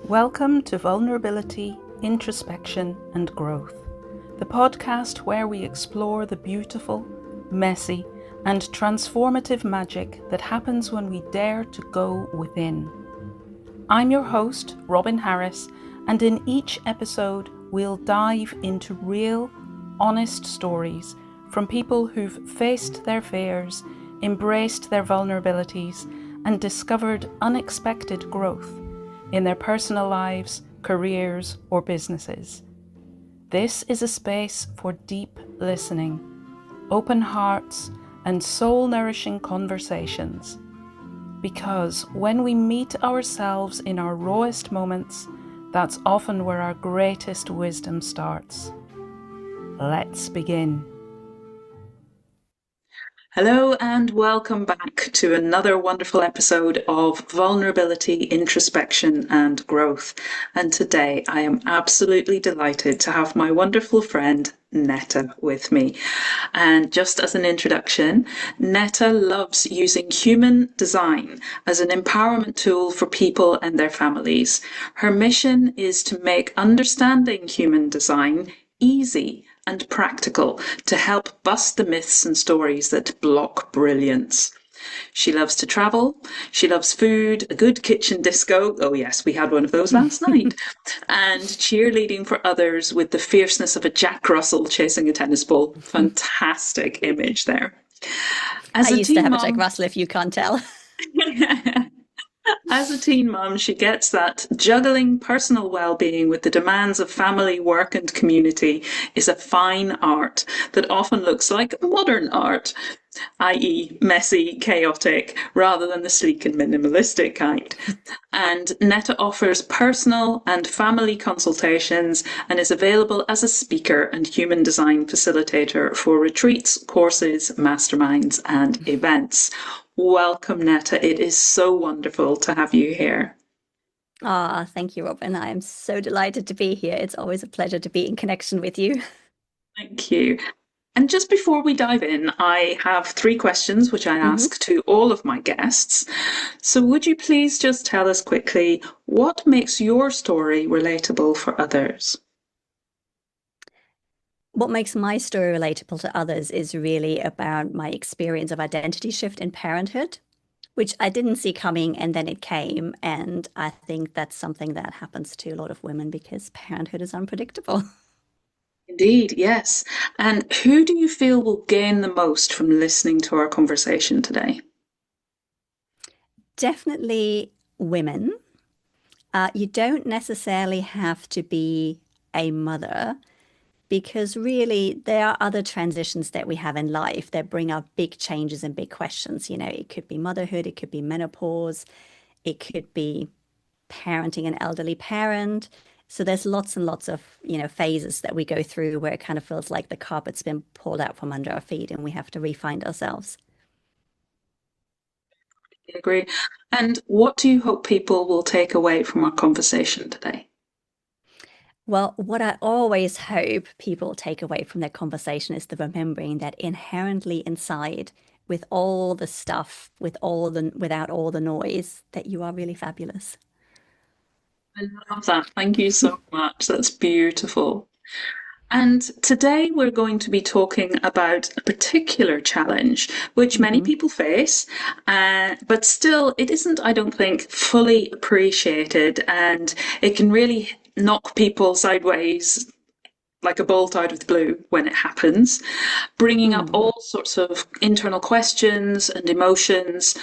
Welcome to Vulnerability, Introspection and Growth, the podcast where we explore the beautiful, messy and transformative magic that happens when we dare to go within. I'm your host, Robin Harris, and in each episode we'll dive into real, honest stories from people who've faced their fears, embraced their vulnerabilities, and discovered unexpected growth in their personal lives, careers, or businesses. This is a space for deep listening, open hearts, and soul-nourishing conversations. Because when we meet ourselves in our rawest moments, that's often where our greatest wisdom starts. Let's begin. Hello and welcome back to another wonderful episode of Vulnerability, Introspection and Growth. And today I am absolutely delighted to have my wonderful friend Nette with me. And just as an introduction, Nette loves using human design as an empowerment tool for people and their families. Her mission is to make understanding human design easy and practical to help bust the myths and stories that block brilliance. She loves to travel, she loves food, a good kitchen disco, oh yes, we had one of those last night, and cheerleading for others with the fierceness of a Jack Russell chasing a tennis ball. Fantastic image there. I used to have a Jack Russell, if you can't tell. As a teen mum, she gets that juggling personal well-being with the demands of family, work and community is a fine art that often looks like modern art, i.e. messy, chaotic, rather than the sleek and minimalistic kind. And Nette offers personal and family consultations and is available as a speaker and human design facilitator for retreats, courses, masterminds and events. Welcome, Nette. It is so wonderful to have you here. Thank you, Robin. I am so delighted to be here. It's always a pleasure to be in connection with you. Thank you. And just before we dive in, I have 3 questions which I ask to all of my guests. So would you please just tell us quickly what makes your story relatable for others? What makes my story relatable to others is really about my experience of identity shift in parenthood, which I didn't see coming and then it came. And I think that's something that happens to a lot of women because parenthood is unpredictable. Indeed, yes. And who do you feel will gain the most from listening to our conversation today? Definitely women. You don't necessarily have to be a mother because really there are other transitions that we have in life that bring up big changes and big questions. You know, it could be motherhood, it could be menopause, it could be parenting an elderly parent. So there's lots and lots of, phases that we go through where it kind of feels like the carpet's been pulled out from under our feet and we have to re-find ourselves. I agree. And what do you hope people will take away from our conversation today? Well, what I always hope people take away from their conversation is the remembering that inherently inside, with all the stuff, without all the noise, that you are really fabulous. I love that. Thank you so much. That's beautiful. And today we're going to be talking about a particular challenge which many people face, but still it isn't, I don't think, fully appreciated, and it can really knock people sideways like a bolt out of the blue when it happens, bringing up all sorts of internal questions and emotions.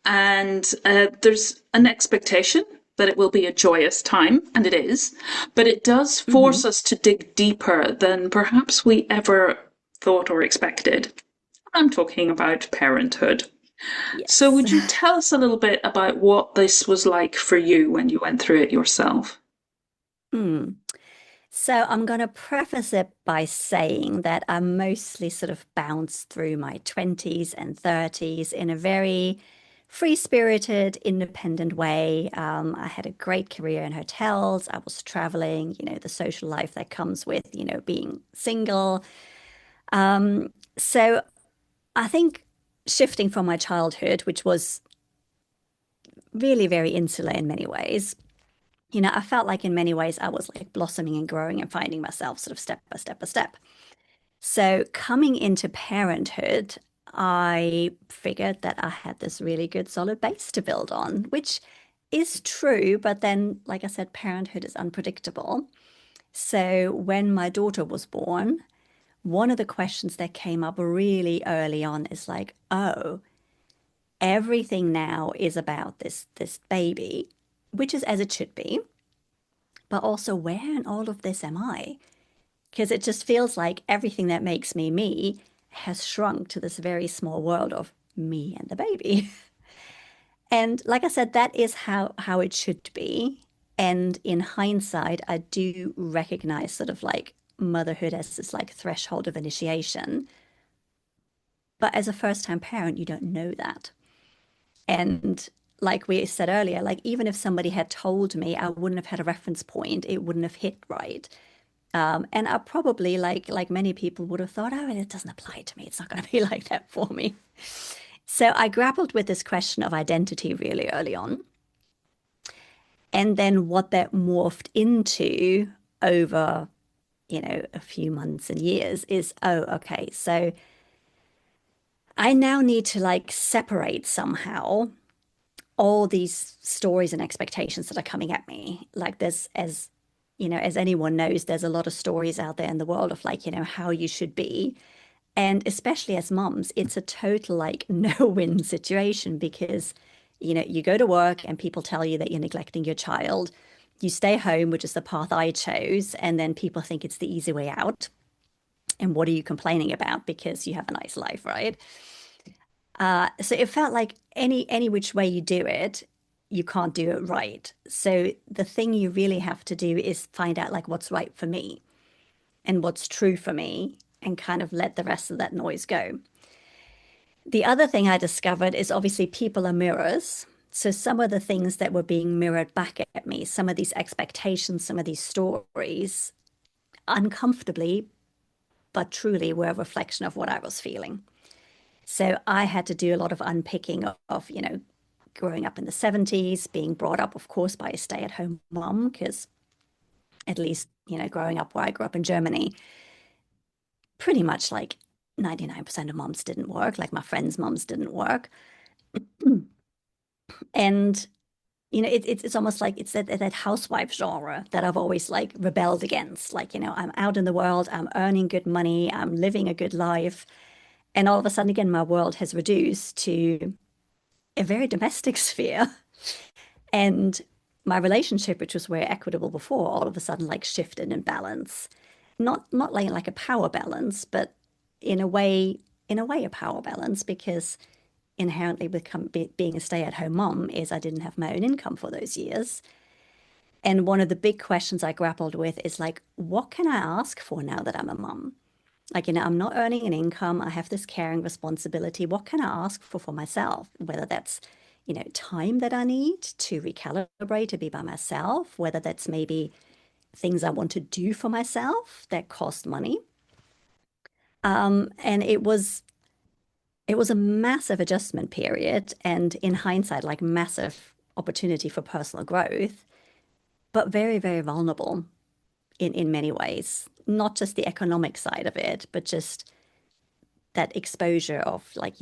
And there's an expectation that it will be a joyous time, and it is, but it does force us to dig deeper than perhaps we ever thought or expected. I'm talking about parenthood. Yes. So would you tell us a little bit about what this was like for you when you went through it yourself? So I'm going to preface it by saying that I mostly sort of bounced through my 20s and 30s in a very free-spirited, independent way. I had a great career in hotels. I was traveling, the social life that comes with, being single. So I think shifting from my childhood, which was really very insular in many ways, I felt like in many ways I was like blossoming and growing and finding myself sort of step by step by step. So coming into parenthood, I figured that I had this really good solid base to build on, which is true. But then, like I said, parenthood is unpredictable. So when my daughter was born, one of the questions that came up really early on is like, oh, everything now is about this baby, which is as it should be, but also where in all of this am I? Because it just feels like everything that makes me me has shrunk to this very small world of me and the baby. And like I said, that is how it should be. And in hindsight, I do recognize sort of like motherhood as this like threshold of initiation. But as a first-time parent, you don't know that. And like we said earlier, like even if somebody had told me, I wouldn't have had a reference point, it wouldn't have hit right. And I probably, like many people, would have thought, oh, it doesn't apply to me. It's not going to be like that for me. So I grappled with this question of identity really early on. And then what that morphed into over, a few months and years is, oh, okay, so I now need to like separate somehow all these stories and expectations that are coming at me. Like there's, as anyone knows, there's a lot of stories out there in the world of like, how you should be. And especially as moms, it's a total like no-win situation because, you go to work and people tell you that you're neglecting your child. You stay home, which is the path I chose, and then people think it's the easy way out. And what are you complaining about? Because you have a nice life, right? So it felt like any which way you do it, you can't do it right. So the thing you really have to do is find out like what's right for me and what's true for me and kind of let the rest of that noise go. The other thing I discovered is obviously people are mirrors. So some of the things that were being mirrored back at me, some of these expectations, some of these stories, uncomfortably, but truly were a reflection of what I was feeling. So I had to do a lot of unpicking of growing up in the 70s, being brought up, of course, by a stay-at-home mom, because at least, growing up where I grew up in Germany, pretty much like 99% of moms didn't work, like my friends' moms didn't work. And, it's almost like it's that housewife genre that I've always like rebelled against. Like, I'm out in the world, I'm earning good money, I'm living a good life. And all of a sudden, again, my world has reduced to a very domestic sphere. And my relationship, which was very equitable before, all of a sudden like shifted in balance. Not like a power balance, but in a way, a power balance because inherently being a stay-at-home mom is I didn't have my own income for those years. And one of the big questions I grappled with is like, what can I ask for now that I'm a mom? Like, I'm not earning an income. I have this caring responsibility. What can I ask for myself? Whether that's, time that I need to recalibrate, to be by myself, whether that's maybe things I want to do for myself that cost money. And it was a massive adjustment period. And in hindsight, like massive opportunity for personal growth, but very, very vulnerable in many ways. Not just the economic side of it, but just that exposure of like,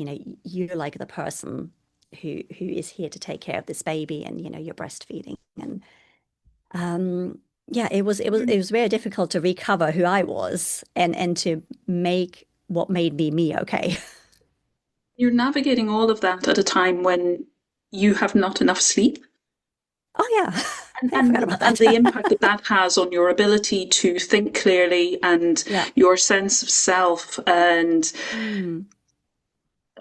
you're like the person who is here to take care of this baby and, you're breastfeeding. And yeah, it was very difficult to recover who I was and to make what made me okay. You're navigating all of that at a time when you have not enough sleep. Oh yeah. And, Yeah, I forgot and about and the that. impact that that has on your ability to think clearly and Yeah. your sense of self and Mm,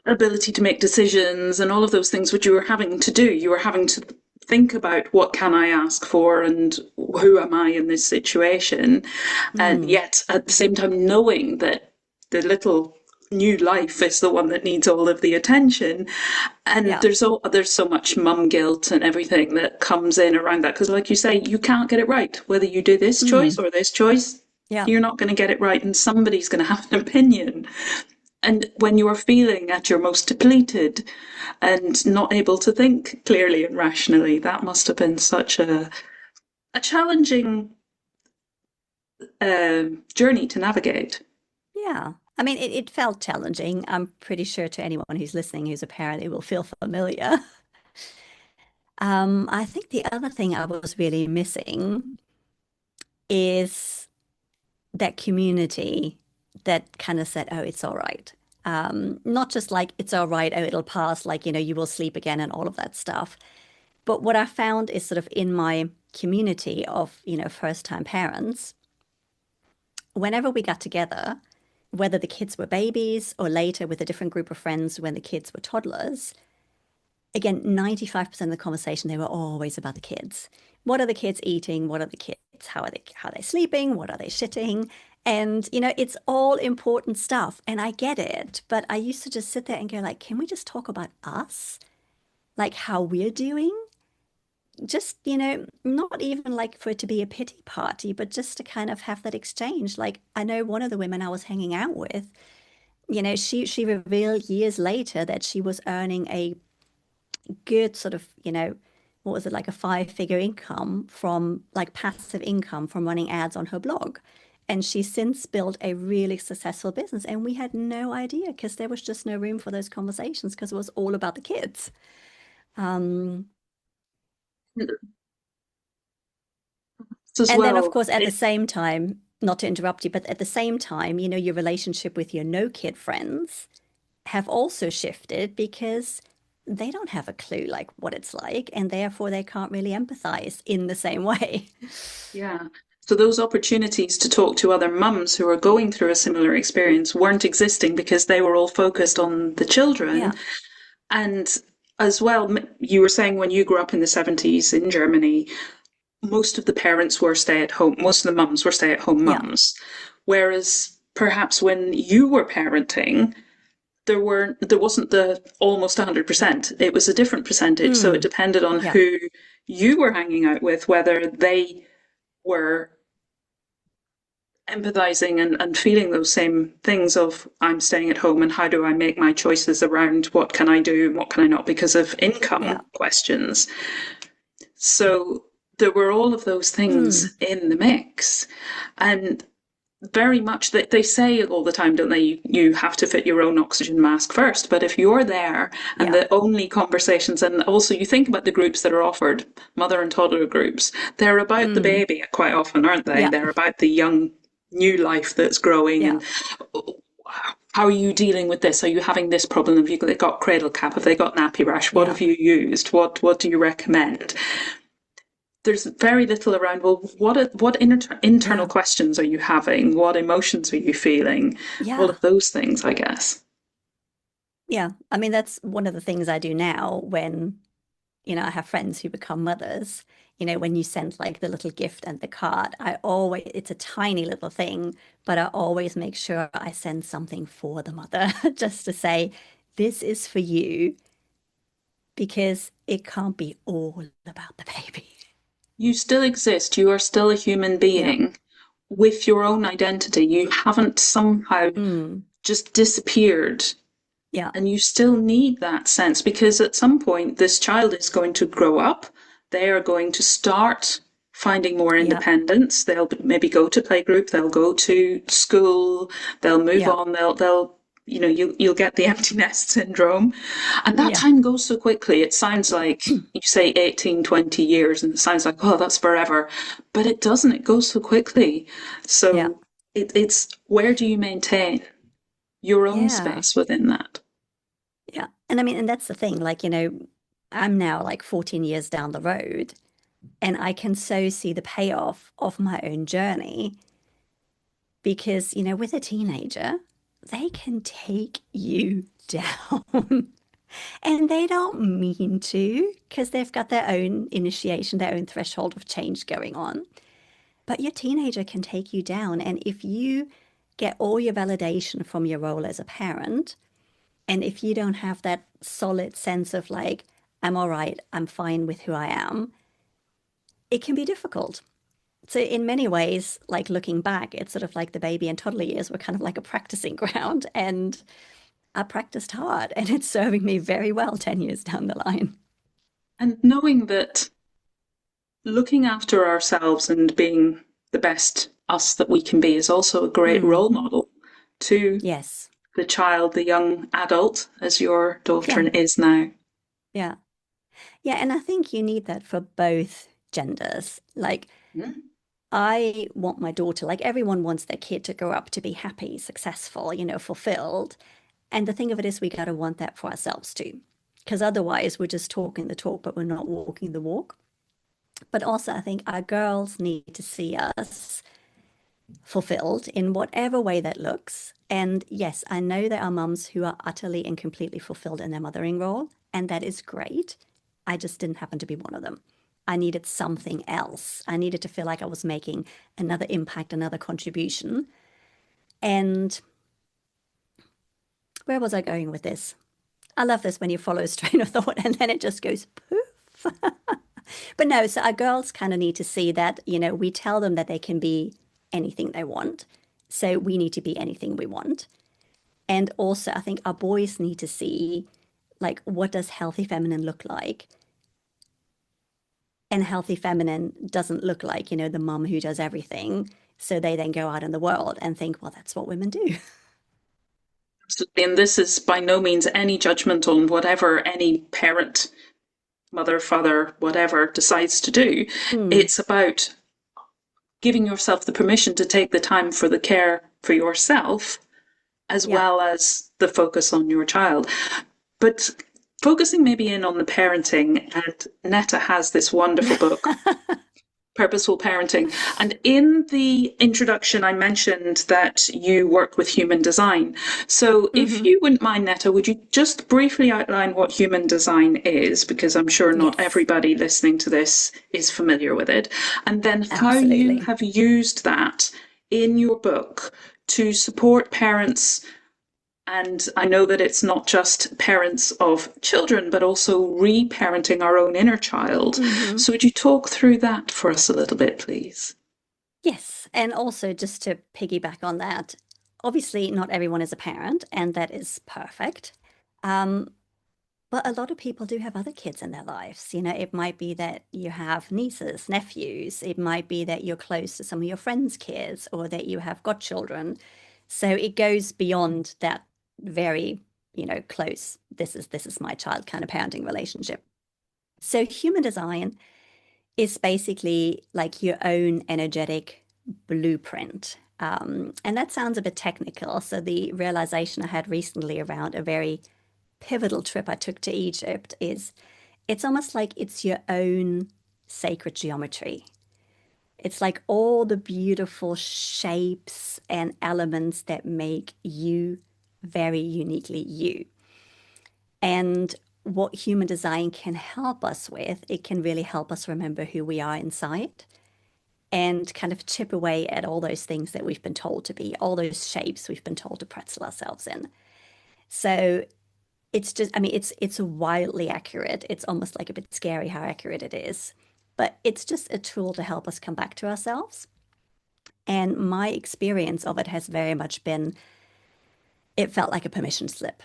ability to make decisions and all of those things which you were having to do. You were having to think about what can I ask for and who am I in this situation, and mm, yet at the same time knowing that the little new life is the one that needs all of the attention. And yeah. there's so much mum guilt and everything that comes in around that, because like you say, you can't get it right whether you do this choice Mm, or this choice. yeah. You're not going to get it right and somebody's going to have an opinion. And when you're feeling at your most depleted and not able to think clearly and rationally, that must have been such a a challenging journey to navigate. Yeah. I mean, it felt challenging. I'm pretty sure to anyone who's listening who's a parent, it will feel familiar. I think the other thing I was really missing is that community that kind of said, oh, it's all right. Not just like, it's all right, oh, it'll pass, like, you will sleep again and all of that stuff. But what I found is sort of in my community of, first-time parents, whenever we got together, whether the kids were babies or later with a different group of friends when the kids were toddlers, again, 95% of the conversation, they were always about the kids. What are the kids eating? What are the kids? How are they sleeping? What are they shitting? And, it's all important stuff. And I get it. But I used to just sit there and go like, can we just talk about us? Like how we're doing? Just, not even like for it to be a pity party, but just to kind of have that exchange. Like I know one of the women I was hanging out with, she revealed years later that she was earning a good sort of, what was it, like a five-figure income from like passive income from running ads on her blog. And she's since built a really successful business. And we had no idea because there was just no room for those conversations because it was all about the kids. Um, As and then, of well, course, at the same time, not to interrupt you, but at the same time, your relationship with your no kid friends have also shifted because they don't have a clue like what it's like, and therefore they can't really empathize in the same way. yeah. So those opportunities to talk to other mums who are going through a similar experience weren't existing because they were all focused on the children. Yeah. And as well, you were saying when you grew up in the 70s in Germany, most of the parents were stay at home, most of the mums were stay at home Yeah. mums. Whereas perhaps when you were parenting, there wasn't the almost 100%. It was a different percentage. So it Mm. depended on Yeah. who you were hanging out with, whether they were empathizing and feeling those same things of I'm staying at home and how do I make my choices around what can I do and what can I not because of Yeah. income questions. So there were all of those Mm. things in the mix. And very much that they say all the time, don't they? You have to fit your own oxygen mask first. But if you're there and Yeah. the only conversations, and also you think about the groups that are offered, mother and toddler groups, they're about the Mm. baby quite often, aren't they? Yeah. They're about the young new life that's growing Yeah. and how are you dealing with this? Are you having this problem? Have you got cradle cap? Have they got nappy rash? What Yeah. have you used? What do you recommend? There's very little around, well, what internal Yeah. questions are you having? What emotions are you feeling? All Yeah. of those things, I guess. Yeah. I mean, that's one of the things I do now when, I have friends who become mothers. When you send like the little gift and the card, it's a tiny little thing, but I always make sure I send something for the mother just to say, this is for you because it can't be all about the baby. You still exist. You are still a human Yeah. being with your own identity. You haven't somehow Mm. just disappeared. Yeah. And you still need that sense because at some point this child is going to grow up. They are going to start finding more Yeah. independence. They'll maybe go to playgroup, they'll go to school, they'll move Yeah. on, they'll you'll get the empty nest syndrome. And that Yeah. time goes so quickly. It sounds like you say 18, 20 years and it sounds like, oh, that's forever. But it doesn't. It goes so quickly. Yeah. So it's where do you maintain your own Yeah. space within that? Yeah. And I mean, and that's the thing, like, I'm now like 14 years down the road and I can so see the payoff of my own journey because, with a teenager, they can take you down and they don't mean to because they've got their own initiation, their own threshold of change going on. But your teenager can take you down. And if you get all your validation from your role as a parent, and if you don't have that solid sense of like, I'm all right, I'm fine with who I am, it can be difficult. So in many ways, like looking back, it's sort of like the baby and toddler years were kind of like a practicing ground. And I practiced hard and it's serving me very well 10 years down the line. And knowing that looking after ourselves and being the best us that we can be is also a great Mm, role model to yes. the child, the young adult, as your daughter Yeah. is now. Yeah. Yeah. And I think you need that for both genders. Like, Mm. I want my daughter, like everyone wants their kid to grow up to be happy, successful, fulfilled. And the thing of it is, we got to want that for ourselves too. Because otherwise, we're just talking the talk, but we're not walking the walk. But also, I think our girls need to see us fulfilled in whatever way that looks. And yes, I know there are mums who are utterly and completely fulfilled in their mothering role, and that is great. I just didn't happen to be one of them. I needed something else. I needed to feel like I was making another impact, another contribution. And where was I going with this? I love this when you follow a train of thought and then it just goes poof. But no, so our girls kind of need to see that, we tell them that they can be anything they want. So we need to be anything we want. And also, I think our boys need to see, like, what does healthy feminine look like? And healthy feminine doesn't look like, the mum who does everything. So they then go out in the world and think, well, that's what women do. Absolutely. And this is by no means any judgment on whatever any parent, mother, father, whatever decides to do. Mm, It's about giving yourself the permission to take the time for the care for yourself as yeah. well as the focus on your child. But focusing maybe in on the parenting, and Netta has this wonderful book, Purposeful Parenting. And in the introduction, I mentioned that you work with human design. So if Hmm. you wouldn't mind, Netta, would you just briefly outline what human design is? Because I'm sure not Yes, everybody listening to this is familiar with it. And then how you absolutely. have used that in your book to support parents, and I know that it's not just parents of children, but also re-parenting our own inner child. Hmm. So would you talk through that for us a little bit, please? Yes. And also, just to piggyback on that, obviously, not everyone is a parent, and that is perfect. Um, but a lot of people do have other kids in their lives. It might be that you have nieces, nephews. It might be that you're close to some of your friends' kids or that you have godchildren. So it goes beyond that very, close, this is my child kind of parenting relationship. So human design is basically like your own energetic blueprint. And that sounds a bit technical. So the realization I had recently around a very pivotal trip I took to Egypt is it's almost like it's your own sacred geometry. It's like all the beautiful shapes and elements that make you very uniquely you. And what human design can help us with, it can really help us remember who we are inside and kind of chip away at all those things that we've been told to be, all those shapes we've been told to pretzel ourselves in. So it's just, I mean, it's wildly accurate. It's almost like a bit scary how accurate it is. But it's just a tool to help us come back to ourselves. And my experience of it has very much been, it felt like a permission slip.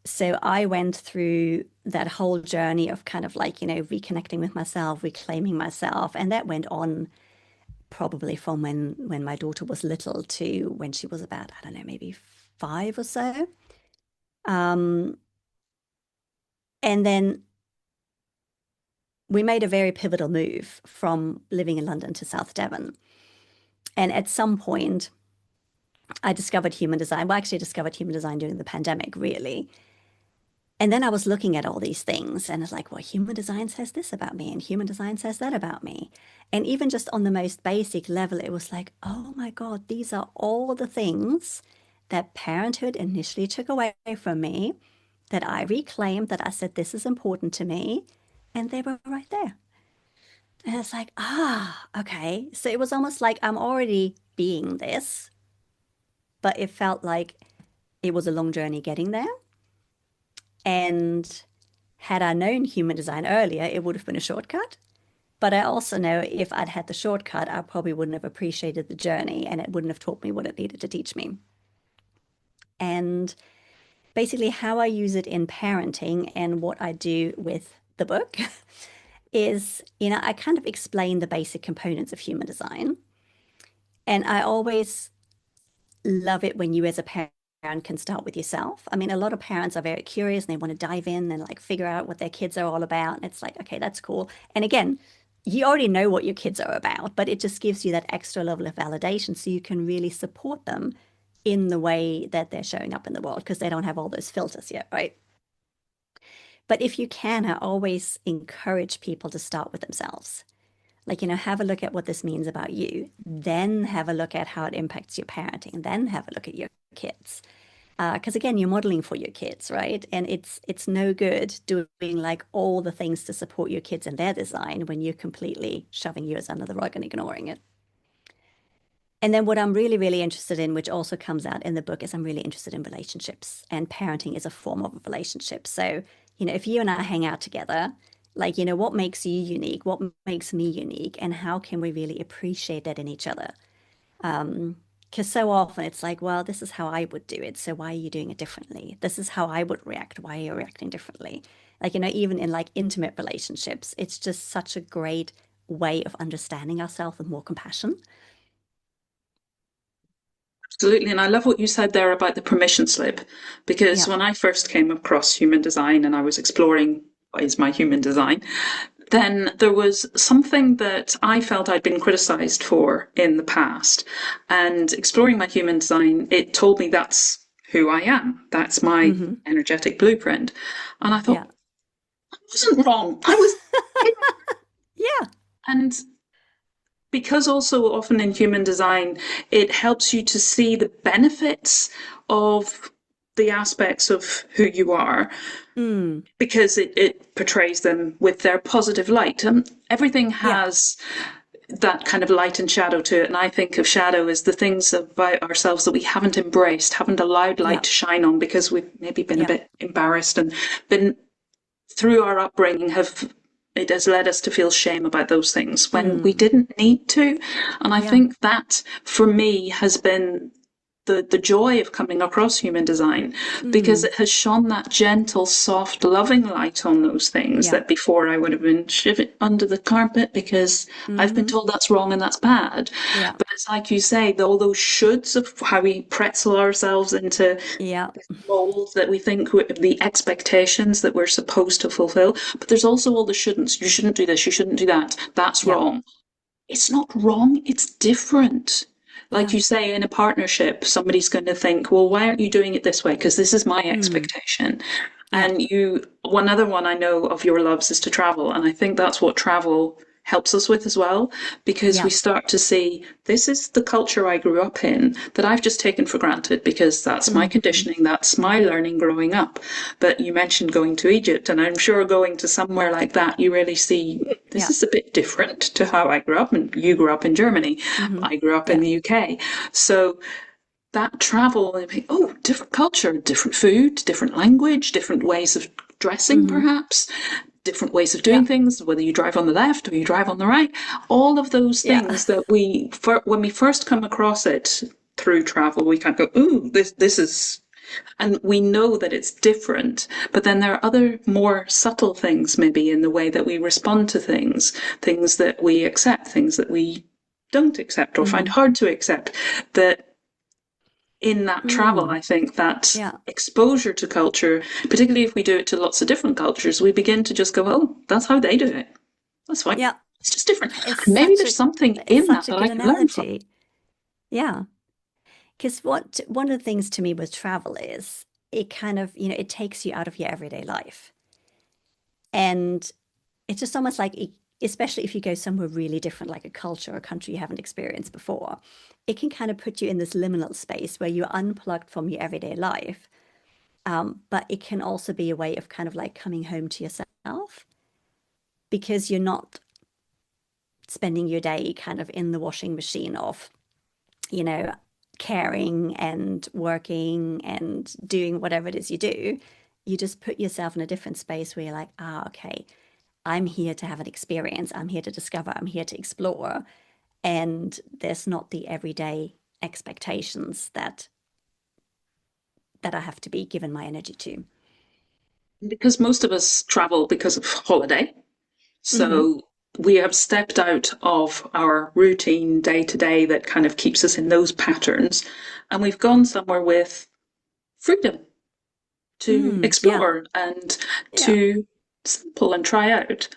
So I went through that whole journey of kind of like, reconnecting with myself, reclaiming myself. And that went on probably from when my daughter was little to when she was about, I don't know, maybe 5 or so. Um, and then we made a very pivotal move from living in London to South Devon. And at some point, I discovered human design. Well, I actually discovered human design during the pandemic, really. And then I was looking at all these things and it's like, well, human design says this about me and human design says that about me. And even just on the most basic level, it was like, oh my God, these are all the things that parenthood initially took away from me, that I reclaimed, that I said, this is important to me. And they were right there. And it's like, okay. So it was almost like I'm already being this, but it felt like it was a long journey getting there. And had I known human design earlier, it would have been a shortcut. But I also know if I'd had the shortcut, I probably wouldn't have appreciated the journey and it wouldn't have taught me what it needed to teach me. And basically, how I use it in parenting and what I do with the book is, I kind of explain the basic components of human design. And I always love it when you as a parent can start with yourself. I mean, a lot of parents are very curious and they want to dive in and like figure out what their kids are all about. And it's like, okay, that's cool. And again, you already know what your kids are about, but it just gives you that extra level of validation so you can really support them in the way that they're showing up in the world because they don't have all those filters yet, right? But if you can, I always encourage people to start with themselves. Like, have a look at what this means about you, then have a look at how it impacts your parenting, then have a look at your kids. Because again, you're modeling for your kids, right? And it's no good doing like all the things to support your kids in their design when you're completely shoving yours under the rug and ignoring it. And then what I'm really, really interested in, which also comes out in the book, is I'm really interested in relationships, and parenting is a form of a relationship. So, if you and I hang out together, like, what makes you unique? What makes me unique? And how can we really appreciate that in each other? Because so often it's like, well, this is how I would do it. So why are you doing it differently? This is how I would react. Why are you reacting differently? Like, even in like intimate relationships, it's just such a great way of understanding ourselves with more compassion. Absolutely. And I love what you said there about the permission slip, because Yeah. when I first came across human design and I was exploring what is my human design, then there was something that I felt I'd been criticized for in the past. And exploring my human design, it told me that's who I am. That's my Hmm. energetic blueprint. And I Yeah. thought, I wasn't wrong. I was. Yeah. And because also often in human design, it helps you to see the benefits of the aspects of who you are, Mm. because it portrays them with their positive light. And everything Yeah. has that kind of light and shadow to it. And I think of shadow as the things about ourselves that we haven't embraced, haven't allowed light Yeah. to shine on because we've maybe been a Yeah. bit embarrassed and been through our upbringing have it has led us to feel shame about those things when we Mm. didn't need to. And I Yeah. think that for me has been the joy of coming across human design, because Mm. it has shone that gentle, soft, loving light on those things Yeah. that before I would have been shivered under the carpet because I've been Hmm. told that's wrong and that's bad. Yeah. But it's like you say, all those shoulds of how we pretzel ourselves into Yeah. mold that we think the expectations that we're supposed to fulfill. But there's also all the shouldn'ts. You shouldn't do this. You shouldn't do that. That's Yeah. wrong. It's not wrong. It's different. Like Yeah. you say, in a partnership, somebody's going to think, well, why aren't you doing it this way? Because this is my Mm. expectation. Yeah. And one other one I know of your loves is to travel. And I think that's what travel helps us with as well, because we Yeah. start to see this is the culture I grew up in that I've just taken for granted because that's my Hmm. conditioning, that's my learning growing up. But you mentioned going to Egypt, and I'm sure going to somewhere like that, you really see this Yeah. is a bit different to how I grew up. And you grew up in Germany, Hmm. I grew up in Yeah. the UK. So that travel, oh, different culture, different food, different language, different ways of dressing, Hmm. perhaps, different ways of doing Yeah. things, whether you drive on the left or you drive on the right. All of those Yeah. things that when we first come across it through travel, we kind of go, ooh, this is, and we know that it's different. But then there are other more subtle things, maybe in the way that we respond to things, things that we accept, things that we don't accept or find Hmm. hard to accept, that in that travel, Mm. I think that Yeah. exposure to culture, particularly if we do it to lots of different cultures, we begin to just go, oh, that's how they do it. That's fine. Yeah. It's just different. It's And maybe such there's a something it's in that such a that I good could learn from. analogy. Yeah. Because what one of the things to me with travel is it kind of, it takes you out of your everyday life. And it's just almost like, especially if you go somewhere really different, like a culture or a country you haven't experienced before, it can kind of put you in this liminal space where you're unplugged from your everyday life. But it can also be a way of kind of like coming home to yourself because you're not spending your day kind of in the washing machine of, you know, caring and working and doing whatever it is you do. You just put yourself in a different space where you're like, okay, I'm here to have an experience. I'm here to discover. I'm here to explore. And there's not the everyday expectations that I have to be given my energy to. Because most of us travel because of holiday. Mm-hmm. So we have stepped out of our routine day to day that kind of keeps us in those patterns. And we've gone somewhere with freedom to Yeah. explore and Yeah. to sample and try out.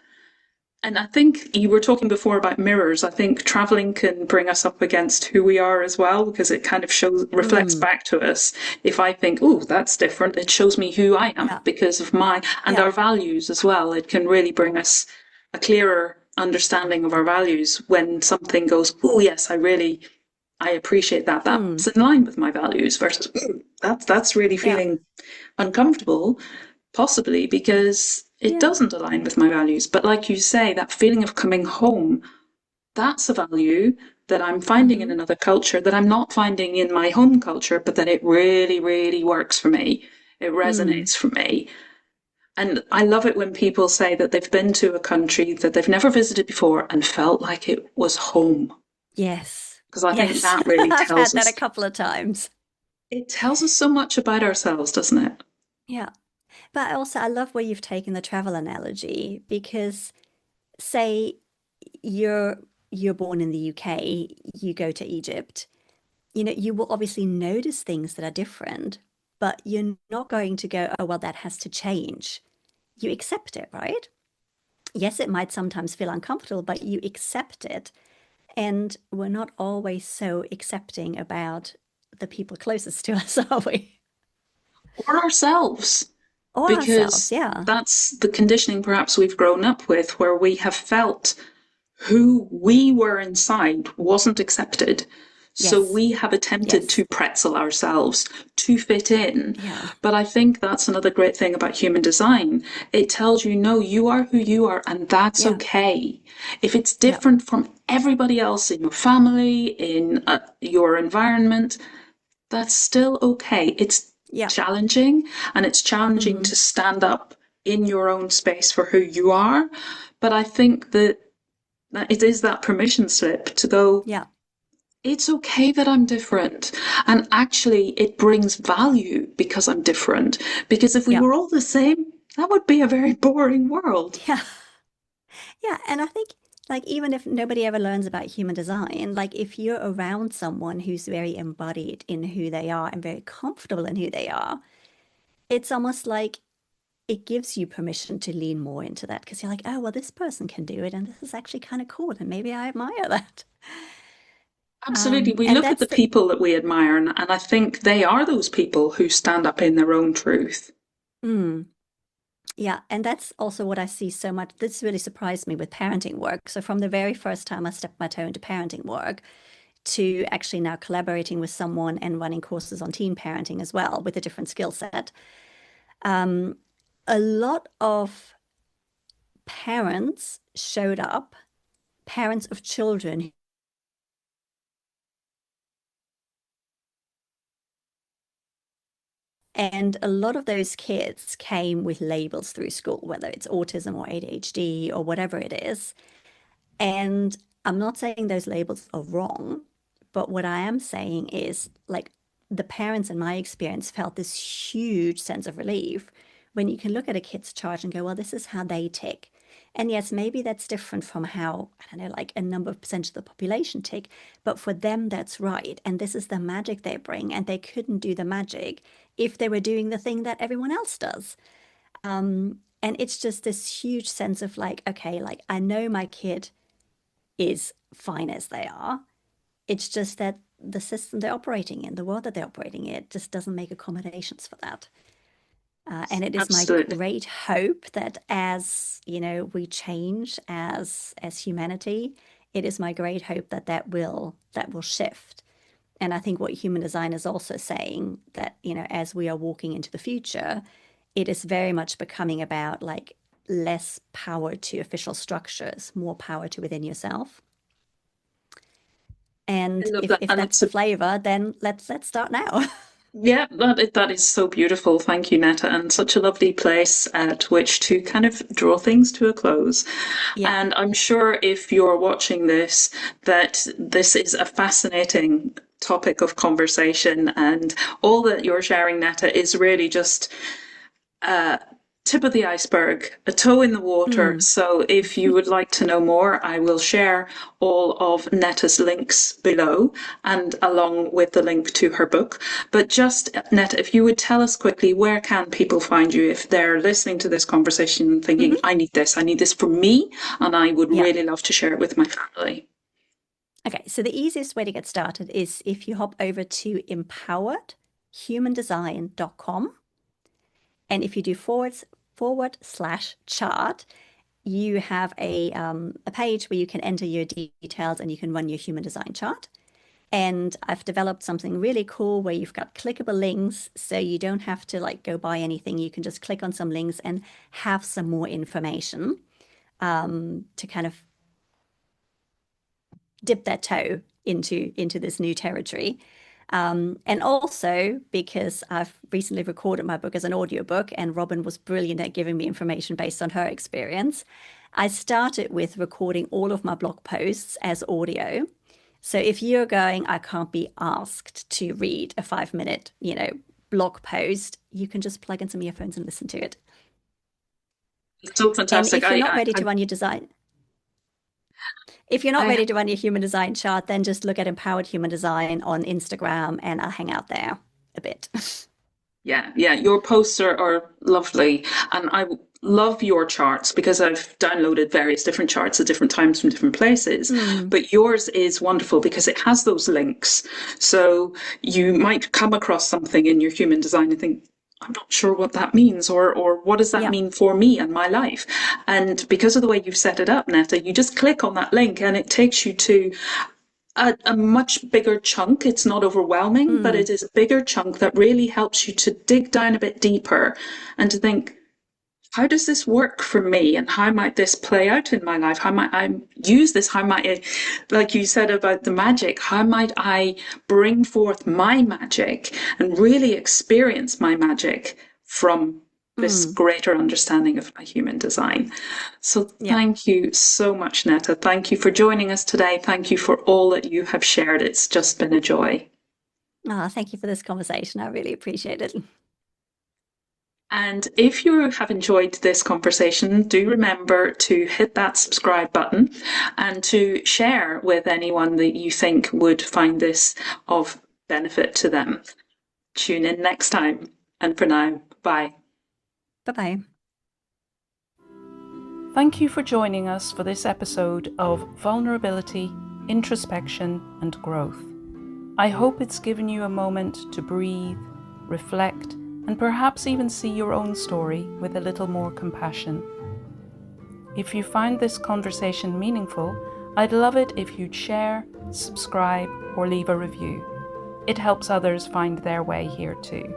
And I think you were talking before about mirrors. I think traveling can bring us up against who we are as well, because it kind of reflects Mm. back to us. If I think, oh, that's different, it shows me who I am Yeah. because of and Yeah. our values as well. It can really bring us a clearer understanding of our values when something goes, oh, yes, I appreciate that. Mm. That's in line with my values versus, that's really Yeah. feeling uncomfortable, possibly because it Yeah. doesn't align with my values. But like you say, that feeling of coming home, that's a value that I'm finding in Mm-hmm. another culture that I'm not finding in my home culture, but that it really, really works for me. It Mm. resonates for me. And I love it when people say that they've been to a country that they've never visited before and felt like it was home. Yes. Because I think Yes. that really I've had tells that a us, couple of times. it tells us so much about ourselves, doesn't it? Yeah. But also, I love where you've taken the travel analogy because, say, you're you're born in the UK, you go to Egypt, you will obviously notice things that are different, but you're not going to go, oh, well, that has to change. You accept it, right? Yes, it might sometimes feel uncomfortable, but you accept it. And we're not always so accepting about the people closest to us, are we? Or ourselves. Or ourselves, Because yeah. that's the conditioning perhaps we've grown up with, where we have felt who we were inside wasn't accepted. So Yes, we have attempted yes, to pretzel ourselves to fit in. yeah, But I think that's another great thing about human design. It tells you, no, you are who you are, and that's yeah, okay. If it's yeah. different from everybody else in your family, in your environment, that's still okay. It's Yeah. challenging, and it's challenging Hmm. to stand up in your own space for who you are. But I think that it is that permission slip to go, Yeah. it's okay that I'm different. And actually, it brings value because I'm different. Because if we Yeah. were all the same, that would be a very boring world. Yeah. Yeah. And I think, like, even if nobody ever learns about human design, like, if you're around someone who's very embodied in who they are and very comfortable in who they are, it's almost like it gives you permission to lean more into that because you're like, oh, well, this person can do it. And this is actually kind of cool. And maybe I admire that. Absolutely. We And look at that's the the, people that we admire, and I think they are those people who stand up in their own truth. mm, yeah. And that's also what I see so much. This really surprised me with parenting work. So, from the very first time I stepped my toe into parenting work, to actually now collaborating with someone and running courses on teen parenting as well with a different skill set. Um, a lot of parents showed up, parents of children, and a lot of those kids came with labels through school, whether it's autism or ADHD or whatever it is. And I'm not saying those labels are wrong, but what I am saying is like the parents in my experience felt this huge sense of relief when you can look at a kid's chart and go, well, this is how they tick. And yes, maybe that's different from how, I don't know, like a number of percent of the population tick, but for them, that's right. And this is the magic they bring. And they couldn't do the magic if they were doing the thing that everyone else does. And it's just this huge sense of like, okay, like I know my kid is fine as they are. It's just that the system they're operating in, the world that they're operating in, just doesn't make accommodations for that. And it is my Absolutely. great hope that as we change as humanity, it is my great hope that that will shift. And I think what human design is also saying that as we are walking into the future, it is very much becoming about like less power to official structures, more power to within yourself. I And love if that. if And that's it's the flavor, then let's start now. yeah, that is so beautiful. Thank you, Netta, and such a lovely place at which to kind of draw things to a close. Yeah. And I'm sure if you're watching this, that this is a fascinating topic of conversation, and all that you're sharing, Netta, is really just tip of the iceberg, a toe in the water. Mm. So if you would like to know more, I will share all of Netta's links below and along with the link to her book. But just, Netta, if you would tell us quickly, where can people find you if they're listening to this conversation and thinking, Mm-hmm. I need this for me, and I would Yeah. really love to share it with my family. Okay, so the easiest way to get started is if you hop over to empoweredhumandesign.com, and if you do /chart, you have a page where you can enter your details and you can run your human design chart. And I've developed something really cool where you've got clickable links, so you don't have to like go buy anything. You can just click on some links and have some more information to kind of dip that toe into this new territory. And also because I've recently recorded my book as an audiobook, and Robin was brilliant at giving me information based on her experience, I started with recording all of my blog posts as audio. So if you're going, I can't be asked to read a 5-minute, blog post, you can just plug in some earphones and listen to it. It's so And fantastic. if you're not ready to run your design, if you're not ready to run your human design chart, then just look at Empowered Human Design on Instagram, and I'll hang out there a bit. Yeah, your posts are lovely. And I love your charts because I've downloaded various different charts at different times from different places. But yours is wonderful because it has those links. So you might come across something in your human design and think, I'm not sure what that means, or what does that Yeah. mean for me and my life? And because of the way you've set it up, Netta, you just click on that link and it takes you to a much bigger chunk. It's not overwhelming, but it is a bigger chunk that really helps you to dig down a bit deeper and to think, how does this work for me? And how might this play out in my life? How might I use this? How might I, like you said about the magic, how might I bring forth my magic and really experience my magic from this greater understanding of my human design? So thank you so much, Netta. Thank you for joining us today. Thank you for all that you have shared. It's just been a joy. Thank you for this conversation. I really appreciate it. And if you have enjoyed this conversation, do remember to hit that subscribe button and to share with anyone that you think would find this of benefit to them. Tune in next time. And for now, bye. Bye-bye. Thank you for joining us for this episode of Vulnerability, Introspection and Growth. I hope it's given you a moment to breathe, reflect, and perhaps even see your own story with a little more compassion. If you find this conversation meaningful, I'd love it if you'd share, subscribe, or leave a review. It helps others find their way here too.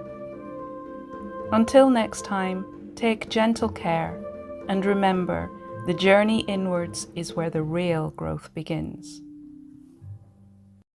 Until next time, take gentle care, and remember, the journey inwards is where the real growth begins.